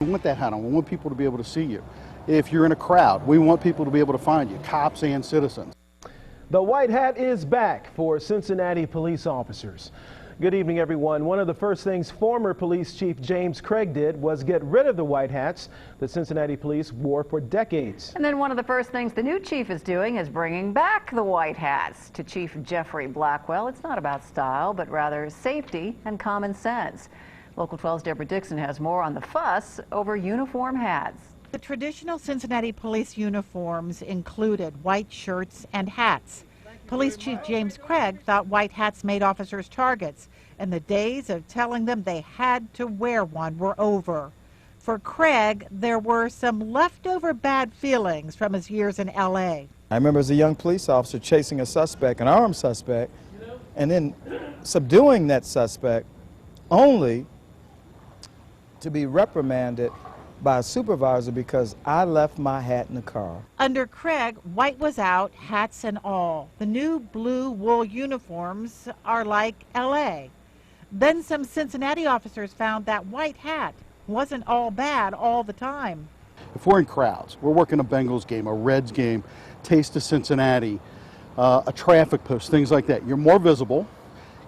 We want that hat on. We want people to be able to see you. If you're in a crowd, we want people to be able to find you, cops and citizens. The white hat is back for Cincinnati police officers. Good evening, everyone. One of the first things former Police Chief James Craig did was get rid of the white hats that Cincinnati police wore for decades. And then one of the first things the new chief is doing is bringing back the white hats. To Chief Jeffrey Blackwell, it's not about style, but rather safety and common sense. Local 12's Deborah Dixon has more on the fuss over uniform hats. The traditional Cincinnati police uniforms included white shirts and hats. Police Chief James Craig thought white hats made officers targets, and the days of telling them they had to wear one were over. For Craig, there were some leftover bad feelings from his years in L.A. I remember as a young police officer chasing a suspect, an armed suspect, and then subduing that suspect only to be reprimanded by a supervisor because I left my hat in the car. Under Craig, white was out, hats and all. The new blue wool uniforms are like L.A. Then some Cincinnati officers found that white hat wasn't all bad all the time. If we're in crowds, we're working a Bengals game, a Reds game, Taste of Cincinnati, a traffic post, things like that. You're more visible,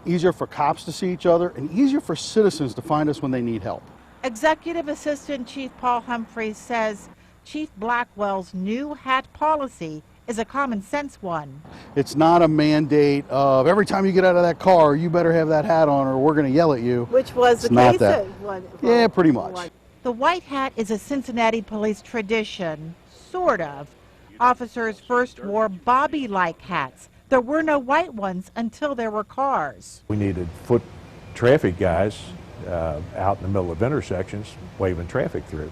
easier for cops to see each other, and easier for citizens to find us when they need help. Executive Assistant Chief Paul Humphries says Chief Blackwell's new hat policy is a common sense one. It's not a mandate of every time you get out of that car, you better have that hat on or we're going to yell at you. Which was the case. Yeah, pretty much. The white hat is a Cincinnati police tradition, sort of. Officers first wore bobby-like hats. There were no white ones until there were cars. We needed foot traffic guys out in the middle of intersections waving traffic through.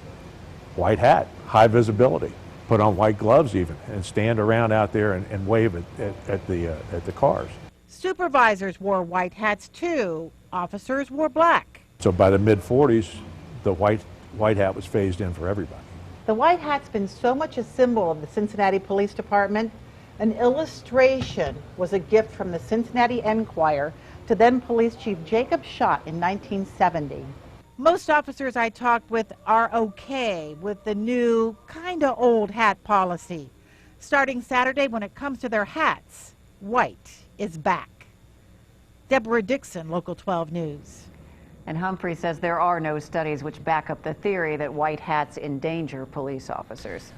White hat, high visibility. Put on white gloves even and stand around out there and wave at the cars. Supervisors wore white hats too. Officers wore black. So by the mid-40s, the white hat was phased in for everybody. The white hat's been so much a symbol of the Cincinnati Police Department. An illustration was a gift from the Cincinnati Enquirer to then Police Chief Jacob Schott in 1970. Most officers I talked with are okay with the new, kinda old hat policy. Starting Saturday, when it comes to their hats, white is back. Deborah Dixon, Local 12 News. And Humphrey says there are no studies which back up the theory that white hats endanger police officers.